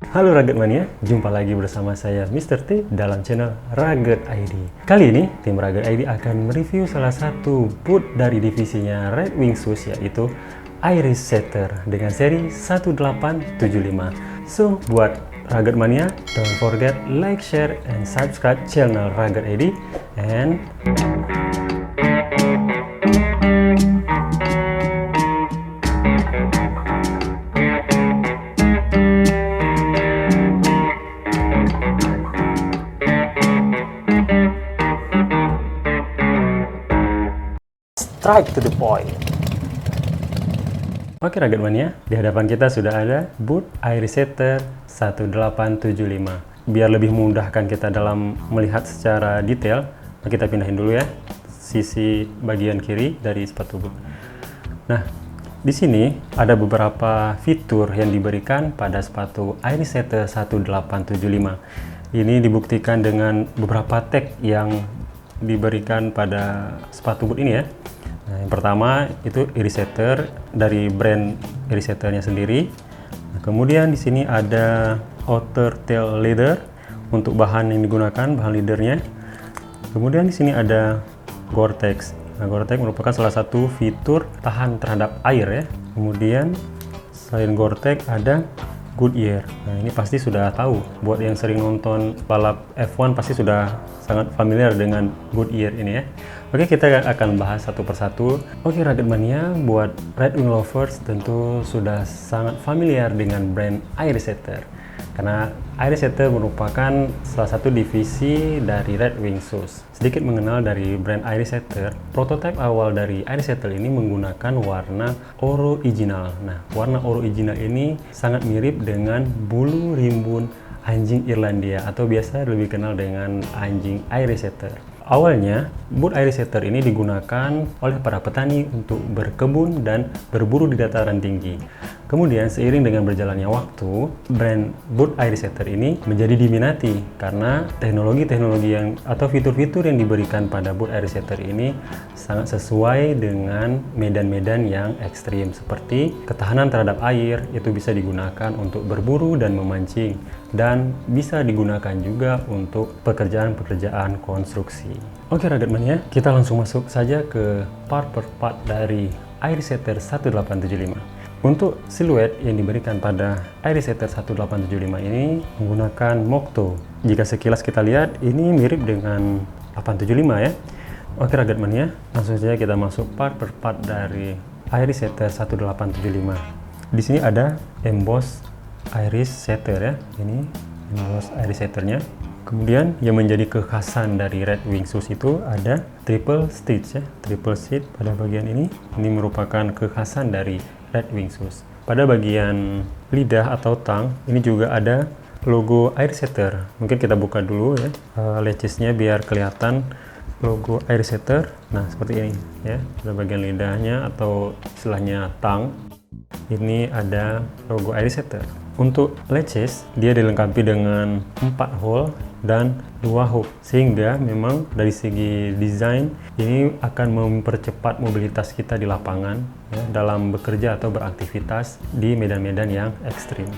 Halo Rugged Mania, jumpa lagi bersama saya Mr. T dalam channel Rugged ID. Kali ini, tim Rugged ID akan mereview salah satu boot dari divisinya Red Wing Shoes, yaitu Iris Setter dengan seri 1875. So, buat Rugged Mania, don't forget like, share, and subscribe channel Rugged ID. And strike to the point. Oke Rugged Mania, di hadapan kita sudah ada boot Iris Setter 1875. Biar lebih memudahkan kita dalam melihat secara detail, kita pindahin dulu ya sisi bagian kiri dari sepatu boot. Nah, di sini ada beberapa fitur yang diberikan pada sepatu Iris Setter 1875. Ini dibuktikan dengan beberapa tag yang diberikan pada sepatu boot ini ya. Nah, yang pertama itu Iris Setter dari brand Iris Setternya sendiri. Nah, kemudian di sini ada outer tail leather untuk bahan yang digunakan, bahan leathernya. Kemudian di sini ada Gore-Tex. Nah, Gore-Tex merupakan salah satu fitur tahan terhadap air ya. Kemudian selain Gore-Tex ada Goodyear. Nah, ini pasti sudah tahu. Buat yang sering nonton balap F1 pasti sudah sangat familiar dengan Goodyear ini ya. Oke, kita akan bahas satu persatu. Oke, Rugged Mania, buat Red Wing lovers tentu sudah sangat familiar dengan brand Iris Setter. Karena Iris Setter merupakan salah satu divisi dari Red Wing Shoes. Sedikit mengenal dari brand Iris Setter, prototipe awal dari Iris Setter ini menggunakan warna original. Nah, warna original ini sangat mirip dengan bulu rimbun anjing Irlandia atau biasa lebih kenal dengan anjing Iris Setter. Awalnya, boot Iris Setter ini digunakan oleh para petani untuk berkebun dan berburu di dataran tinggi. Kemudian, seiring dengan berjalannya waktu, brand boot Iris Setter ini menjadi diminati karena teknologi-teknologi atau fitur-fitur yang diberikan pada boot Iris Setter ini sangat sesuai dengan medan-medan yang ekstrim seperti ketahanan terhadap air, itu bisa digunakan untuk berburu dan memancing, dan bisa digunakan juga untuk pekerjaan-pekerjaan konstruksi. Oke Rugged Mania, kita langsung masuk saja ke part per part dari Iris Setter 1875. Untuk siluet yang diberikan pada Iris Setter 1875 ini menggunakan Mokto. Jika sekilas kita lihat, ini mirip dengan 875 ya. Oke Rugged Mania, langsung saja kita masuk part per part dari Iris Setter 1875. Di sini ada emboss Iris Setter ya. Ini emboss Iris Setternya. Kemudian yang menjadi kekhasan dari Red Wing Shoes itu ada triple stitch ya, triple stitch pada bagian ini. Ini merupakan kekhasan dari Red Wing Shoes. Pada bagian lidah atau tang, ini juga ada logo Iris Setter. Mungkin kita buka dulu ya, latchesnya biar kelihatan logo Iris Setter. Nah, seperti ini ya, pada bagian lidahnya atau istilahnya tang. Ini ada logo Iris Setter. Untuk latches, dia dilengkapi dengan 4 hole dan 2 hook, sehingga memang dari segi desain ini akan mempercepat mobilitas kita di lapangan ya, dalam bekerja atau beraktivitas di medan-medan yang ekstrim.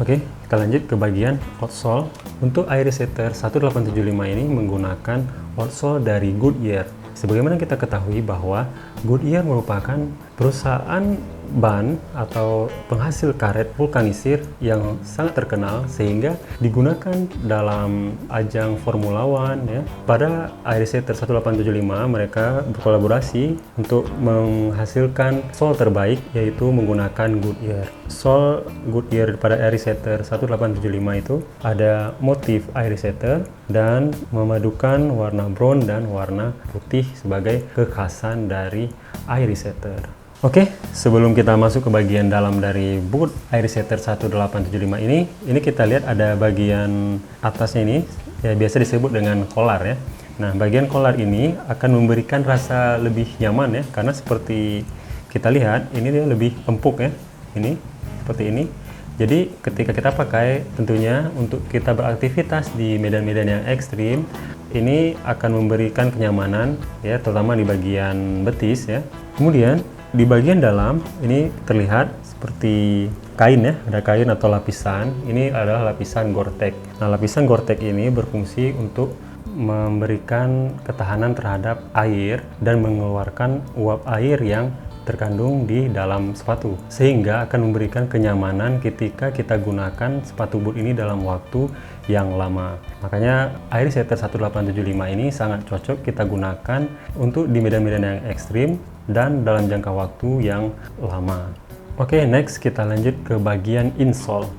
Oke, kita lanjut ke bagian outsole. Untuk Iris Setter 1875 ini menggunakan outsole dari Goodyear. Sebagaimana kita ketahui bahwa Goodyear merupakan perusahaan ban atau penghasil karet vulkanisir yang sangat terkenal sehingga digunakan dalam ajang Formula One ya. Pada Iris Setter 1875 mereka berkolaborasi untuk menghasilkan sole terbaik, yaitu menggunakan Goodyear. Sole Goodyear pada Iris Setter 1875 itu ada motif Iris Setter dan memadukan warna brown dan warna putih sebagai kekhasan dari Iris Setter. Oke, sebelum kita masuk ke bagian dalam dari boot Iris Setter 1875 ini kita lihat ada bagian atasnya ini, ya biasa disebut dengan collar ya. Nah, bagian collar ini akan memberikan rasa lebih nyaman ya, karena seperti kita lihat ini dia lebih empuk ya, ini seperti ini. Jadi ketika kita pakai, tentunya untuk kita beraktivitas di medan-medan yang ekstrim, ini akan memberikan kenyamanan ya, terutama di bagian betis ya. Kemudian di bagian dalam ini terlihat seperti kain ya, ada kain atau lapisan. Ini adalah lapisan Gore-Tex. Nah, lapisan Gore-Tex ini berfungsi untuk memberikan ketahanan terhadap air dan mengeluarkan uap air yang terkandung di dalam sepatu, sehingga akan memberikan kenyamanan ketika kita gunakan sepatu boot ini dalam waktu yang lama. Makanya Iris Setter 1875 ini sangat cocok kita gunakan untuk di medan-medan yang ekstrim dan dalam jangka waktu yang lama. Oke, next kita lanjut ke bagian insole.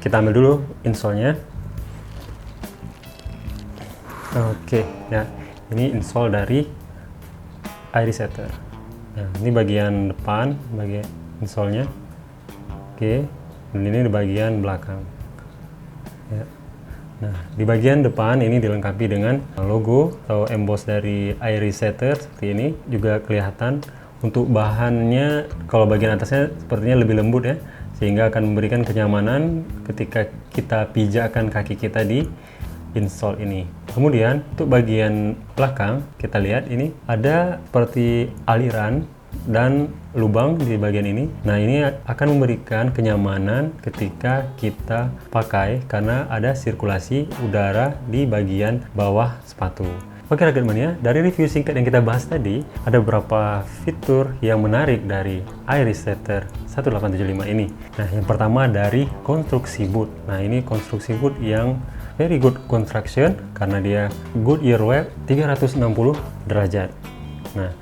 Kita ambil dulu insole-nya. Oke, ya ini insole dari Iris Setter. Nah, ini bagian depan, bagian insole-nya. Oke, dan ini di bagian belakang. Ya. Nah, di bagian depan ini dilengkapi dengan logo atau emboss dari Iris Setter seperti ini, juga kelihatan. Untuk bahannya, kalau bagian atasnya sepertinya lebih lembut ya, sehingga akan memberikan kenyamanan ketika kita pijakkan kaki kita di insole ini. Kemudian untuk bagian belakang kita lihat ini ada seperti aliran dan lubang di bagian ini. Nah, ini akan memberikan kenyamanan ketika kita pakai karena ada sirkulasi udara di bagian bawah sepatu. Oke Rugged Mania, dari review singkat yang kita bahas tadi, ada beberapa fitur yang menarik dari Iris Setter 1875 ini. Nah, yang pertama dari konstruksi boot. Nah, ini konstruksi boot yang very good construction karena dia Goodyear Web 360 derajat. Nah,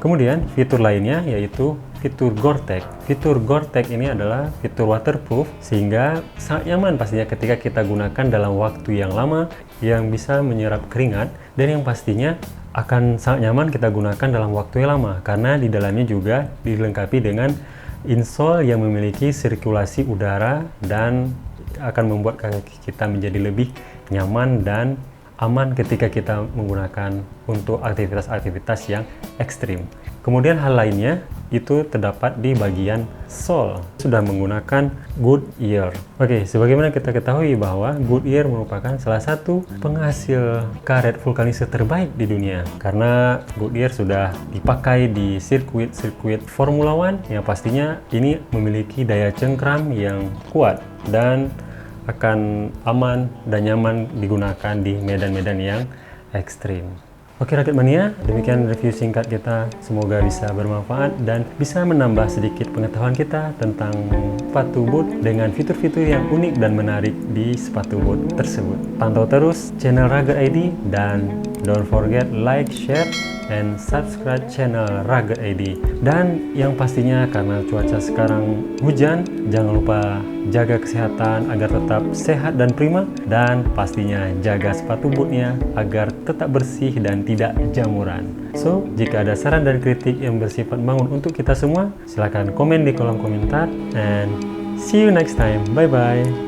kemudian fitur lainnya yaitu fitur Gore-Tex. Fitur Gore-Tex ini adalah fitur waterproof sehingga sangat nyaman pastinya ketika kita gunakan dalam waktu yang lama, yang bisa menyerap keringat dan yang pastinya akan sangat nyaman kita gunakan dalam waktu yang lama karena di dalamnya juga dilengkapi dengan insole yang memiliki sirkulasi udara dan akan membuat kaki kita menjadi lebih nyaman dan aman ketika kita menggunakan untuk aktivitas-aktivitas yang ekstrim. Kemudian hal lainnya itu terdapat di bagian sole, sudah menggunakan Goodyear. Oke, sebagaimana kita ketahui bahwa Goodyear merupakan salah satu penghasil karet vulkanisme terbaik di dunia karena Goodyear sudah dipakai di sirkuit Formula One yang pastinya ini memiliki daya cengkram yang kuat dan akan aman dan nyaman digunakan di medan-medan yang ekstrim. Oke Rugged Mania, demikian review singkat kita. Semoga bisa bermanfaat dan bisa menambah sedikit pengetahuan kita tentang sepatu boot dengan fitur-fitur yang unik dan menarik di sepatu boot tersebut. Pantau terus channel Rugged ID dan don't forget like, share, and subscribe channel Rugged ID. Dan yang pastinya karena cuaca sekarang hujan, jangan lupa jaga kesehatan agar tetap sehat dan prima, dan pastinya jaga sepatu bootnya agar tetap bersih dan tidak jamuran. So, jika ada saran dan kritik yang bersifat membangun untuk kita semua, silahkan komen di kolom komentar, and see you next time. Bye bye.